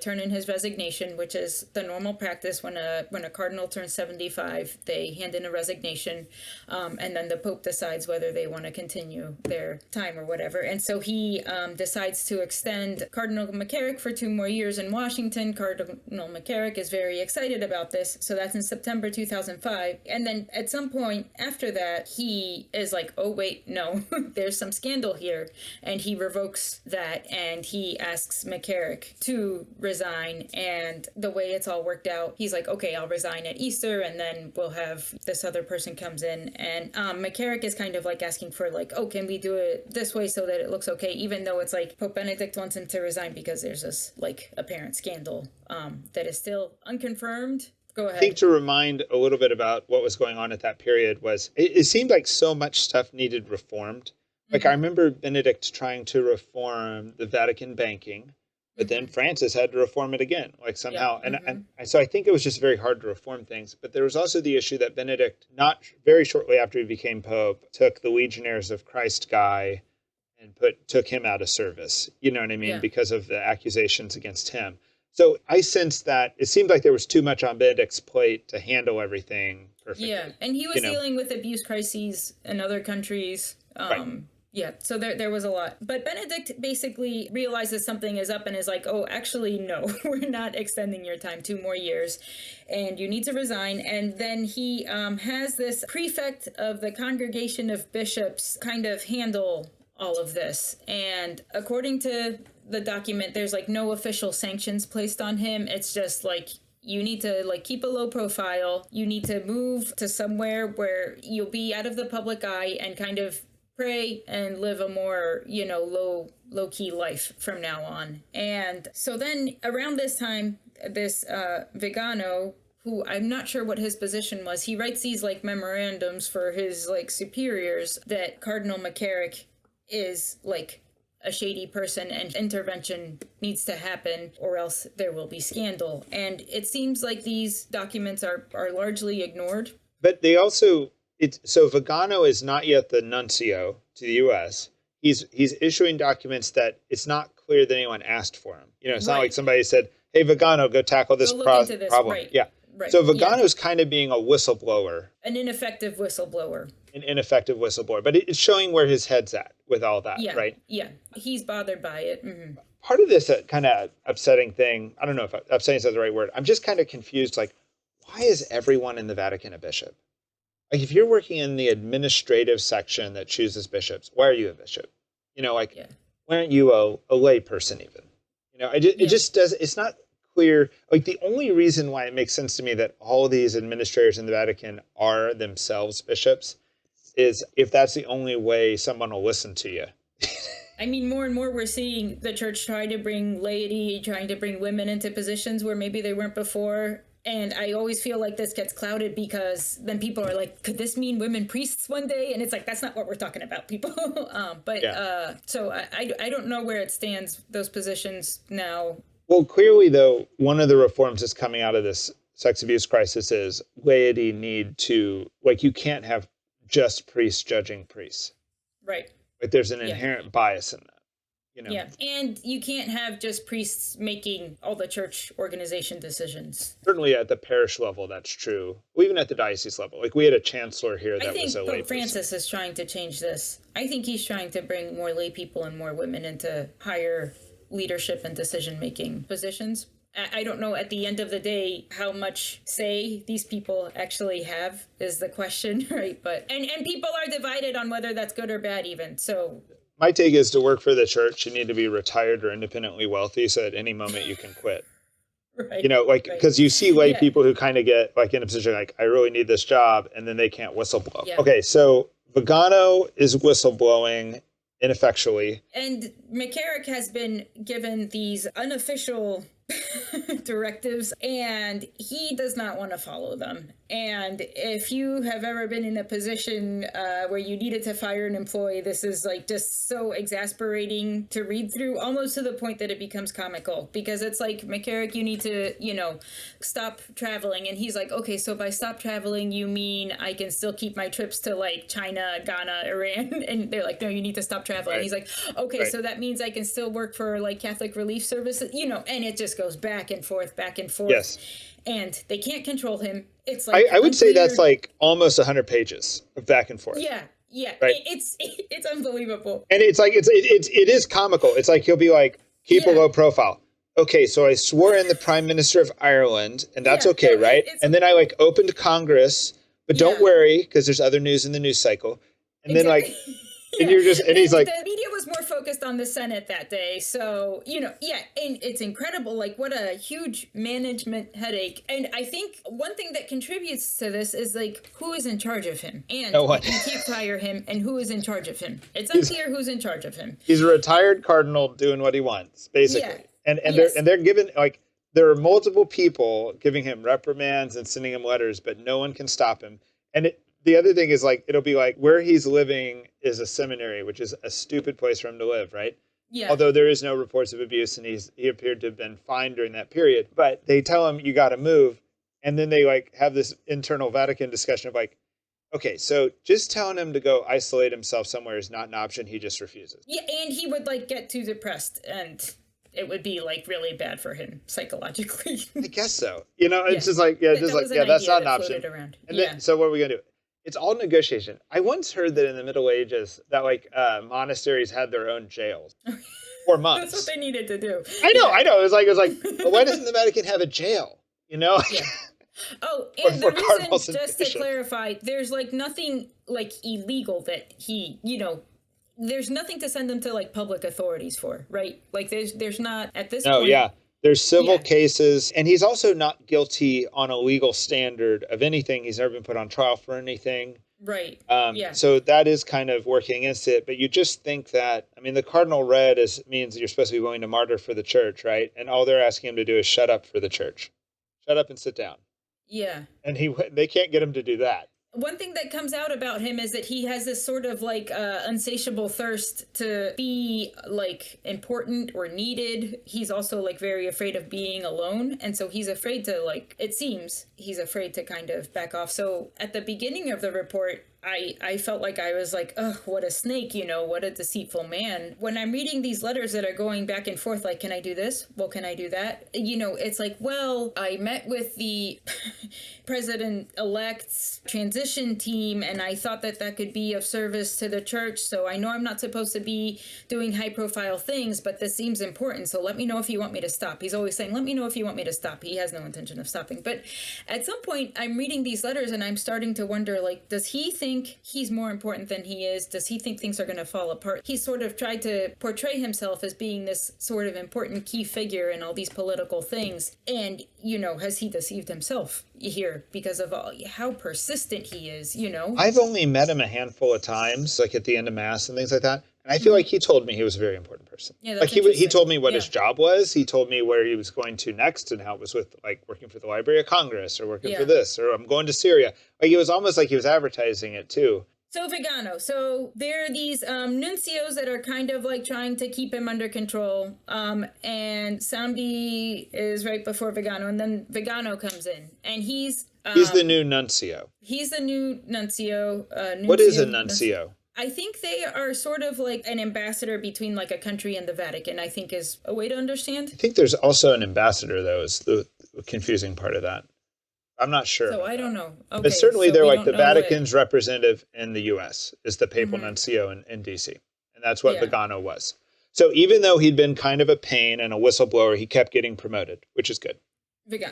turn in his resignation, which is the normal practice when a cardinal turns 75. They hand in a resignation, and then the Pope decides whether they want to continue their time or whatever. And so he decides to extend Cardinal McCarrick for 2 more years in Washington. Cardinal McCarrick is very excited about this. So that's in September 2005. And then at some point after that, he is like, oh, wait, no, there's some scandal here. And he revokes that, and he asks McCarrick to resign. And the way it's all worked out, he's like, okay, I'll resign at Easter, and then we'll have this other person comes in. And McCarrick is kind of like asking for like, oh, can we do it this way so that it looks okay, even though it's like Pope Benedict wants him to resign because there's this like apparent scandal that is still unconfirmed. Go ahead. I think to remind a little bit about what was going on at that period was it seemed like so much stuff needed reformed. Like I remember Benedict trying to reform the Vatican banking, but then Francis had to reform it again, like somehow. Yeah. And so I think it was just very hard to reform things. But there was also the issue that Benedict, not very shortly after he became Pope, took the Legionnaires of Christ guy and took him out of service. You know what I mean? Yeah. Because of the accusations against him. So I sensed that it seemed like there was too much on Benedict's plate to handle everything perfectly. Yeah, and he was dealing with abuse crises in other countries. Right. Yeah, so there was a lot. But Benedict basically realizes something is up and is like, oh, actually, no, we're not extending your time 2 more years, and you need to resign. And then he has this prefect of the Congregation of Bishops kind of handle all of this. And according to the document, there's like no official sanctions placed on him. It's just like, you need to like keep a low profile. You need to move to somewhere where you'll be out of the public eye and kind of pray and live a more, low-key life from now on. And so then around this time, this Vigano, who I'm not sure what his position was, he writes these like memorandums for his like superiors that Cardinal McCarrick is like a shady person and intervention needs to happen or else there will be scandal. And it seems like these documents are largely ignored. But they also... So Vigano is not yet the nuncio to the U.S. He's issuing documents that it's not clear that anyone asked for him. It's not like somebody said, "Hey, Vigano, go tackle this problem." Right. Yeah. Right. So Vigano's kind of being a whistleblower. An ineffective whistleblower. But it's showing where his head's at with all that, Yeah. right? Yeah. He's bothered by it. Mm-hmm. part of this kind of upsetting thing, I don't know if upsetting is the right word. I'm just kind of confused. Like, why is everyone in the Vatican a bishop? Like, if you're working in the administrative section that chooses bishops, why are you a bishop? Like, why aren't you a lay person even? It just does. It's not clear. Like, the only reason why it makes sense to me that all of these administrators in the Vatican are themselves bishops is if that's the only way someone will listen to you. I mean, more and more we're seeing the church try to bring laity, trying to bring women into positions where maybe they weren't before. And I always feel like this gets clouded because then people are like, could this mean women priests one day? And it's like, that's not what we're talking about, people. So I don't know where it stands, those positions now. Well, clearly, though, one of the reforms that's coming out of this sex abuse crisis is laity need to, like, you can't have just priests judging priests. Right. Like, there's an inherent bias in that. Yeah, and you can't have just priests making all the church organization decisions. Certainly at the parish level, that's true. Well, even at the diocese level. Like, we had a chancellor here that was a lay person. I think Pope Francis is trying to change this. I think he's trying to bring more lay people and more women into higher leadership and decision-making positions. I don't know at the end of the day how much say these people actually have is the question, right? But and people are divided on whether that's good or bad even, so... My take is to work for the church, you need to be retired or independently wealthy so at any moment you can quit. Right. Because you see lay people who kind of get like in a position like, I really need this job, and then they can't whistleblow. Yeah. Okay, so Vigano is whistleblowing ineffectually. And McCarrick has been given these unofficial directives, and he does not want to follow them. And if you have ever been in a position where you needed to fire an employee, this is like just so exasperating to read through, almost to the point that it becomes comical, because it's like, McCarrick, you need to, stop traveling. And he's like, okay, so by stop traveling, you mean I can still keep my trips to like China, Ghana, Iran? And they're like, no, you need to stop traveling. Right. He's like, okay, so that means I can still work for like Catholic Relief Services, and it just goes back and forth. Yes. And they can't control him. It's like I would say that's like almost 100 pages of back and forth. Yeah. Right? It's unbelievable. And it's like it is comical. It's like he'll be like, keep a low profile. Okay, so I swore in the Prime Minister of Ireland, and that's okay, right? And then I like opened Congress, but don't worry because there's other news in the news cycle. And then like. And you're just, and he's like, the media was more focused on the Senate that day. So, and it's incredible. Like, what a huge management headache. And I think one thing that contributes to this is like, who is in charge of him? And you can't fire him. And who is in charge of him? It's unclear who's in charge of him. He's a retired cardinal doing what he wants, basically. Yeah. And they're given like, there are multiple people giving him reprimands and sending him letters, but no one can stop him. And the other thing is like, it'll be like where he's living is a seminary, which is a stupid place for him to live, right? Yeah. Although there is no reports of abuse and he appeared to have been fine during that period, but they tell him you got to move. And then they like have this internal Vatican discussion of like, okay, so just telling him to go isolate himself somewhere is not an option. He just refuses. Yeah. And he would like get too depressed and it would be like really bad for him psychologically. I guess so. It's just like, that's not an option. And then, so what are we going to do? It's all negotiation. I once heard that in the Middle Ages that like monasteries had their own jails for monks. That's what they needed to do. I know. It was like, but why doesn't the Vatican have a jail? Yeah. Oh, and the reason, just to clarify, there's like nothing like illegal that he, there's nothing to send them to like public authorities for, right? Like there's not at this point. Oh, yeah. There's civil cases, and he's also not guilty on a legal standard of anything. He's never been put on trial for anything. Right. So that is kind of working against it. But you just think that, the cardinal red means that you're supposed to be willing to martyr for the church, right? And all they're asking him to do is shut up for the church. Shut up and sit down. Yeah. And they can't get him to do that. One thing that comes out about him is that he has this sort of like insatiable thirst to be like important or needed. He's also like very afraid of being alone. And so he's afraid to like, it seems he's afraid to kind of back off. So at the beginning of the report, I felt like I was like, oh, what a snake, what a deceitful man. When I'm reading these letters that are going back and forth, like, can I do this? Well, can I do that? It's like, well, I met with the president-elect's transition team, and I thought that could be of service to the church, so I know I'm not supposed to be doing high-profile things, but this seems important, so let me know if you want me to stop. He's always saying, let me know if you want me to stop. He has no intention of stopping. But at some point, I'm reading these letters, and I'm starting to wonder, like, does he think he's more important than he is? Does he think things are going to fall apart? He's sort of tried to portray himself as being this sort of important key figure in all these political things, and, has he deceived himself here because of how persistent he is, I've only met him a handful of times, like at the end of Mass and things like that. And I feel like he told me he was a very important person. Yeah, like he told me what his job was. He told me where he was going to next and how it was with like working for the Library of Congress or working for this, or I'm going to Syria. Like it was almost like he was advertising it too. So Vigano, so there are these nuncios that are kind of like trying to keep him under control, and Sambi is right before Vigano, and then Vigano comes in, and he's the new nuncio. He's the new nuncio. What is a nuncio? I think they are sort of like an ambassador between like a country and the Vatican, I think is a way to understand. I think there's also an ambassador, though, is the confusing part of that. I'm not sure. So I don't know. Okay, but certainly so they're like the Vatican's representative in the U.S. is the papal nuncio in D.C. And that's what Vigano was. So even though he'd been kind of a pain and a whistleblower, he kept getting promoted, which is good.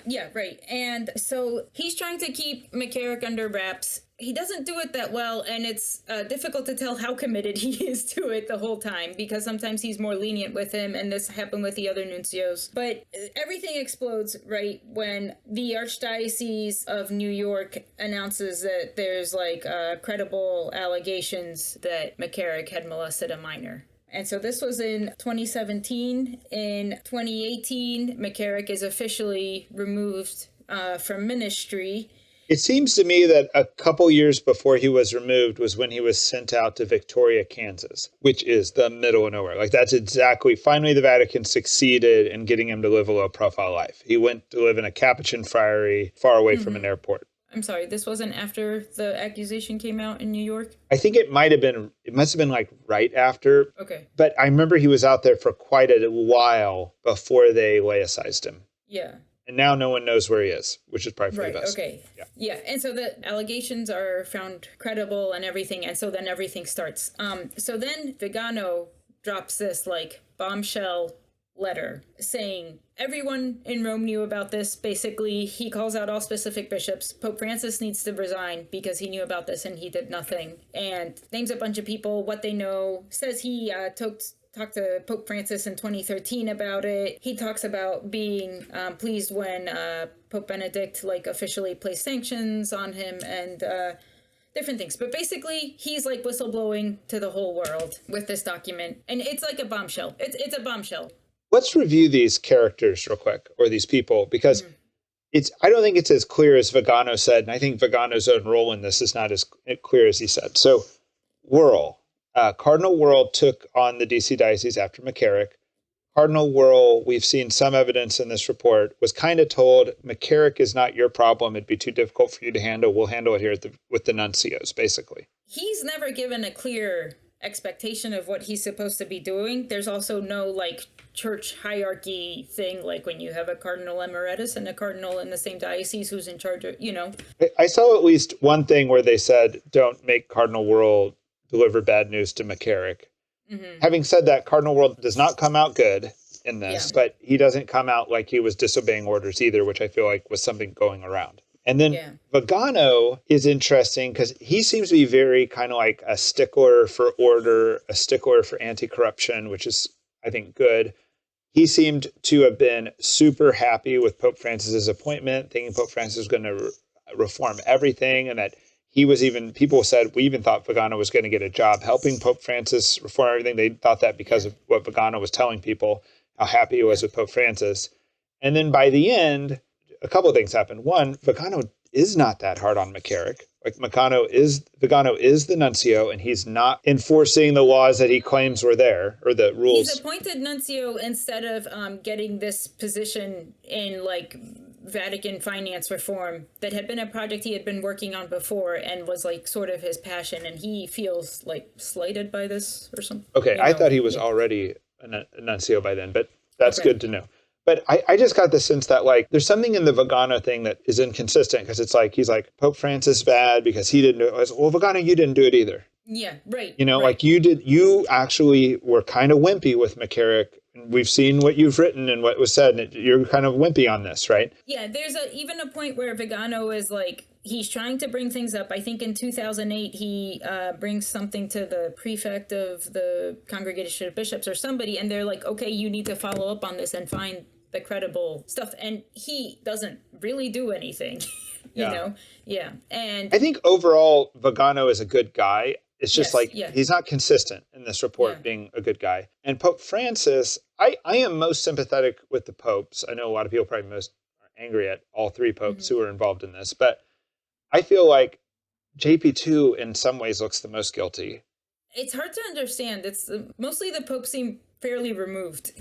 Yeah, right. And so he's trying to keep McCarrick under wraps. He doesn't do it that well, and it's difficult to tell how committed he is to it the whole time, because sometimes he's more lenient with him, and this happened with the other nuncios. But everything explodes, right, when the Archdiocese of New York announces that there's, like, credible allegations that McCarrick had molested a minor. And so this was in 2017. In 2018, McCarrick is officially removed from ministry. It seems to me that a couple years before he was removed was when he was sent out to Victoria, Kansas, which is the middle of nowhere. Like that's exactly, finally the Vatican succeeded in getting him to live a low-profile life. He went to live in a Capuchin friary far away from an airport. I'm sorry, this wasn't after the accusation came out in New York? I think it must have been like right after. Okay. But I remember he was out there for quite a while before they laicized him. Yeah. And now no one knows where he is, which is probably for the best. Okay. Yeah. And so the allegations are found credible and everything. And so then everything starts. So then Vigano drops this like bombshell letter saying everyone in Rome knew about this. Basically, he calls out all specific bishops. Pope Francis needs to resign because he knew about this and he did nothing. And names a bunch of people, what they know, says he talked to Pope Francis in 2013 about it. He talks about being pleased when Pope Benedict officially placed sanctions on him and different things. But basically, he's whistleblowing to the whole world with this document. And it's like a bombshell. It's a bombshell. Let's review these characters real quick, or these people, because I don't think it's as clear as Vigano said, and I think Vigano's own role in this is not as clear as he said. So, Wuerl. Cardinal Wuerl took on the DC Diocese after McCarrick. Cardinal Wuerl, we've seen some evidence in this report, was kind of told, McCarrick is not your problem. It'd be too difficult for you to handle. We'll handle it here with the nuncios, basically. He's never given a clear expectation of what he's supposed to be doing. There's also no church hierarchy thing, like when you have a cardinal emeritus and a cardinal in the same diocese who's in charge of, I saw at least one thing where they said, don't make Cardinal Wuerl deliver bad news to McCarrick. Having said that, Cardinal Wuerl does not come out good in this, but he doesn't come out like he was disobeying orders either, which I feel like was something going around. And then Vigano is interesting because he seems to be very kind of like a stickler for order, a stickler for anti-corruption, which is, I think, good. He seemed to have been super happy with Pope Francis's appointment, thinking Pope Francis was going to reform everything, and that he was people said, we even thought Vigano was going to get a job helping Pope Francis reform everything. They thought that because of what Vigano was telling people, how happy he was with Pope Francis. And then by the end, a couple of things happened. One, Vigano is not that hard on McCarrick. Vigano is the nuncio, and he's not enforcing the laws that he claims were there, or the rules. He's appointed nuncio instead of getting this position in Vatican finance reform that had been a project he had been working on before and was like sort of his passion, and he feels like slighted by this or something. Okay, I thought he was already a nuncio by then, but that's good to know. But I just got the sense that like there's something in the Vigano thing that is inconsistent, because it's like he's like, Pope Francis bad because he didn't do it. I was, well, Vigano, you didn't do it either. Yeah, right. You know, like you actually were kind of wimpy with McCarrick. We've seen what you've written and what was said, and you're kind of wimpy on this, right? Yeah, there's even a point where Vigano is like, he's trying to bring things up. I think in 2008, he brings something to the prefect of the Congregation of Bishops or somebody, and they're like, okay, you need to follow up on this and find the credible stuff. And he doesn't really do anything, you know? Yeah. And I think overall, Vigano is a good guy. It's just he's not consistent in this report being a good guy. And Pope Francis, I am most sympathetic with the popes. I know a lot of people probably most are angry at all three popes who are involved in this, but I feel like JP2 in some ways looks the most guilty. It's hard to understand. It's mostly the popes seem fairly removed.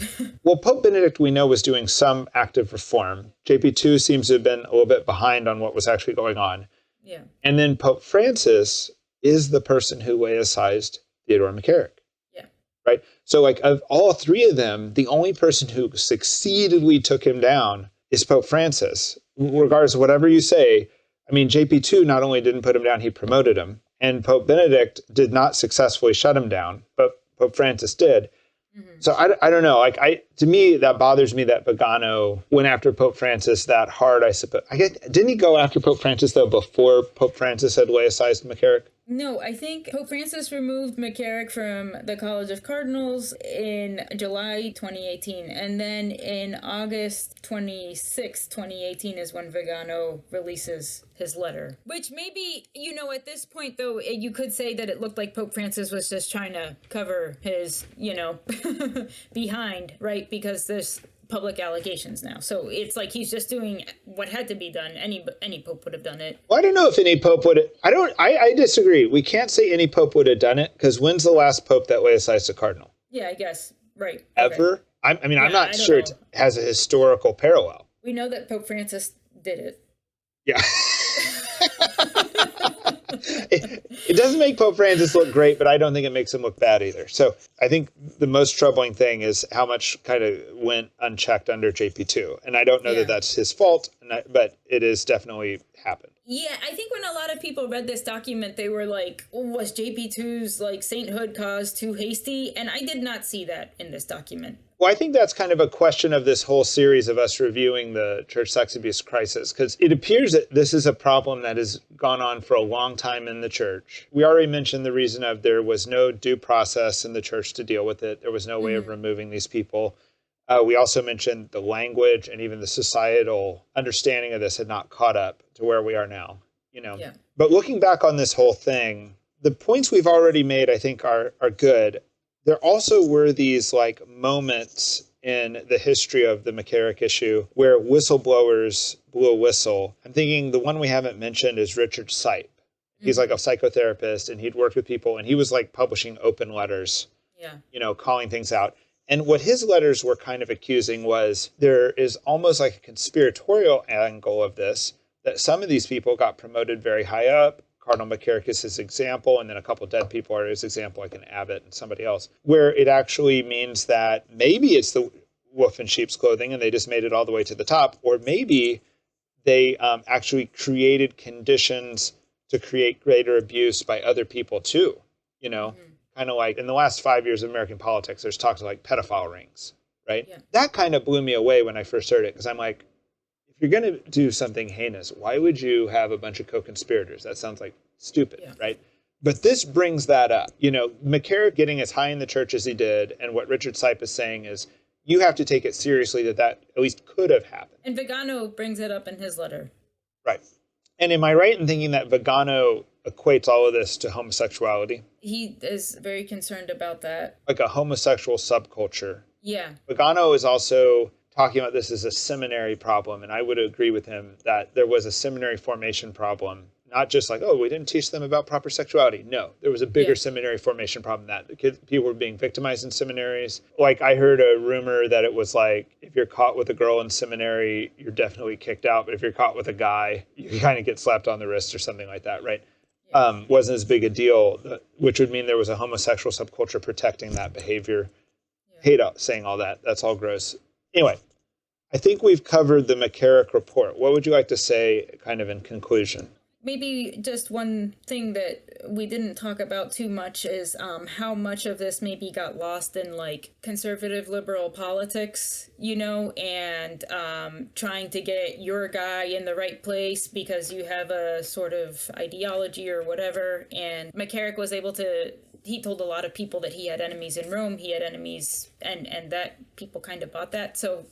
Well, Pope Benedict, we know, was doing some active reform. JP2 seems to have been a little bit behind on what was actually going on. Yeah. And then Pope Francis is the person who laicized Theodore McCarrick. Yeah. Right? So like of all three of them, the only person who succeededly took him down is Pope Francis. Regardless of whatever you say, I mean, JP2 not only didn't put him down, he promoted him. And Pope Benedict did not successfully shut him down, but Pope Francis did. So I don't know. Like to me, that bothers me that Vigano went after Pope Francis that hard, I suppose. Didn't he go after Pope Francis, though, before Pope Francis had laicized McCarrick? No, I think Pope Francis removed McCarrick from the College of Cardinals in July 2018. And then in August 26, 2018 is when Vigano releases his letter. Which maybe, at this point, though, you could say that it looked like Pope Francis was just trying to cover his, behind, right? Because there's public allegations now. So it's like he's just doing what had to be done. Any pope would have done it. Well, I don't know if any pope would have. I disagree. We can't say any pope would have done it, because when's the last pope that laicized a cardinal? Yeah, I guess. Right. Ever? Okay. I'm not sure it has a historical parallel. We know that Pope Francis did it. Yeah. It doesn't make Pope Francis look great, but I don't think it makes him look bad either. So I think the most troubling thing is how much kind of went unchecked under JP2. And I don't know that that's his fault, but it is definitely happened. Yeah, I think when a lot of people read this document, they were like, was JP2's like sainthood cause too hasty? And I did not see that in this document. Well, I think that's kind of a question of this whole series of us reviewing the church sex abuse crisis, because it appears that this is a problem that has gone on for a long time in the church. We already mentioned the reason of there was no due process in the church to deal with it. There was no way of removing these people. We also mentioned the language and even the societal understanding of this had not caught up to where we are now. Yeah. But looking back on this whole thing, the points we've already made, I think, are good. There also were these like moments in the history of the McCarrick issue where whistleblowers blew a whistle. I'm thinking the one we haven't mentioned is Richard Sipe. He's like a psychotherapist, and he'd worked with people, and he was like publishing open letters, calling things out. And what his letters were kind of accusing was there is almost like a conspiratorial angle of this, that some of these people got promoted very high up. Cardinal McCarrick is his example, and then a couple dead people are his example, like an abbot and somebody else, where it actually means that maybe it's the wolf in sheep's clothing and they just made it all the way to the top, or maybe they actually created conditions to create greater abuse by other people too, kind of like in the last 5 years of American politics, there's talks of like pedophile rings, right? Yeah. That kind of blew me away when I first heard it, because I'm like, if you're going to do something heinous, why would you have a bunch of co-conspirators? That sounds like stupid, right? But this brings that up. McCarrick getting as high in the church as he did, and what Richard Sipe is saying is, you have to take it seriously that at least could have happened. And Vigano brings it up in his letter. Right. And am I right in thinking that Vigano equates all of this to homosexuality? He is very concerned about that. Like a homosexual subculture. Yeah. Vigano is also talking about this as a seminary problem, and I would agree with him that there was a seminary formation problem not just like, oh, we didn't teach them about proper sexuality. No, there was a bigger seminary formation problem than that. People were being victimized in seminaries. Like I heard a rumor that it was like, if you're caught with a girl in seminary, you're definitely kicked out. But if you're caught with a guy, you kind of get slapped on the wrist or something like that, right? Wasn't as big a deal, which would mean there was a homosexual subculture protecting that behavior. Hate saying all that. That's all gross. Anyway, I think we've covered the McCarrick Report. What would you like to say kind of in conclusion? Maybe just one thing that we didn't talk about too much is how much of this maybe got lost in like conservative liberal politics, and trying to get your guy in the right place because you have a sort of ideology or whatever. And McCarrick was able to, he told a lot of people that he had enemies in Rome, he had enemies, and that people kind of bought that. So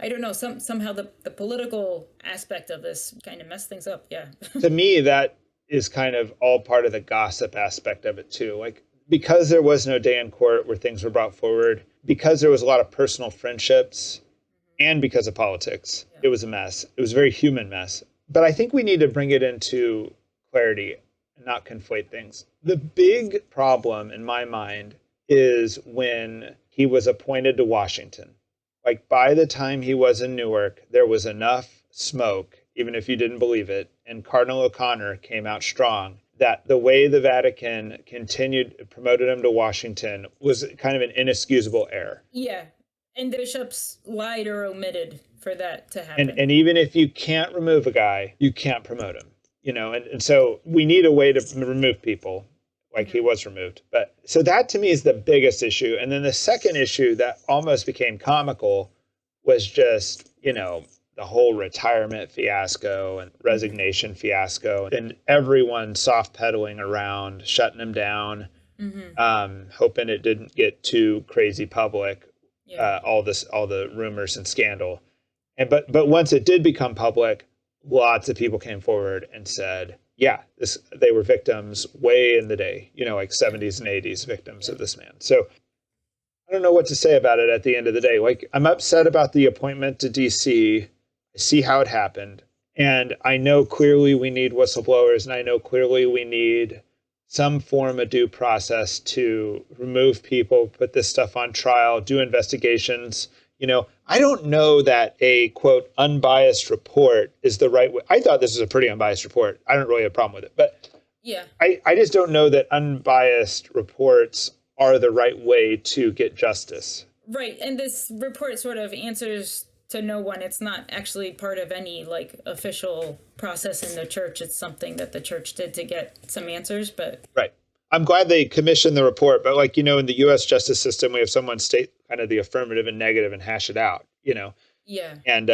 I don't know, somehow the political aspect of this kind of messed things up, yeah. To me, that is kind of all part of the gossip aspect of it too. Like, because there was no day in court where things were brought forward, because there was a lot of personal friendships, and because of politics, it was a mess. It was a very human mess. But I think we need to bring it into clarity and not conflate things. The big problem in my mind is when he was appointed to Washington. Like, by the time he was in Newark, there was enough smoke, even if you didn't believe it, and Cardinal O'Connor came out strong, that the way the Vatican promoted him to Washington was kind of an inexcusable error. Yeah, and the bishops lied or omitted for that to happen. And even if you can't remove a guy, you can't promote him, and so we need a way to remove people. Like he was removed. But so that to me is the biggest issue. And then the second issue that almost became comical was just, the whole retirement fiasco and resignation fiasco, and everyone soft pedaling around, shutting him down, hoping it didn't get too crazy public, all the rumors and scandal. But once it did become public, lots of people came forward and said, yeah, they were victims way in the day, like 70s and 80s victims of this man. So I don't know what to say about it at the end of the day. Like, I'm upset about the appointment to DC. I see how it happened. And I know clearly we need whistleblowers, and I know clearly we need some form of due process to remove people, put this stuff on trial, do investigations. I don't know that a, quote, unbiased report is the right way. I thought this was a pretty unbiased report. I don't really have a problem with it. But yeah, I just don't know that unbiased reports are the right way to get justice. Right. And this report sort of answers to no one. It's not actually part of any like official process in the church. It's something that the church did to get some answers. But right. I'm glad they commissioned the report, but in the U.S. justice system, we have someone state kind of the affirmative and negative and hash it out, Yeah. And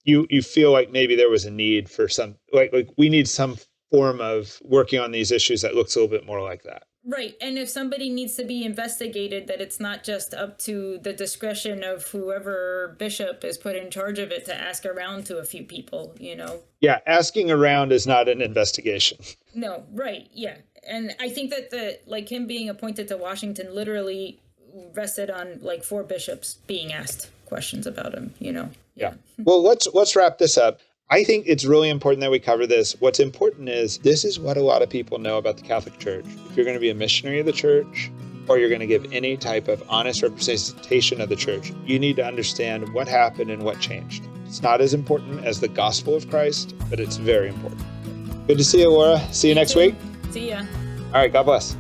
you feel like maybe there was a need for some, like we need some form of working on these issues that looks a little bit more like that. Right. And if somebody needs to be investigated, that it's not just up to the discretion of whoever bishop is put in charge of it to ask around to a few people, Yeah, asking around is not an investigation. No, right. Yeah. And I think that him being appointed to Washington literally rested on 4 bishops being asked questions about him, Yeah. Well, let's wrap this up. I think it's really important that we cover this. What's important is this is what a lot of people know about the Catholic Church. If you're going to be a missionary of the church, or you're going to give any type of honest representation of the church, you need to understand what happened and what changed. It's not as important as the gospel of Christ, but it's very important. Good to see you, Laura. See you next week. See ya. All right. God bless.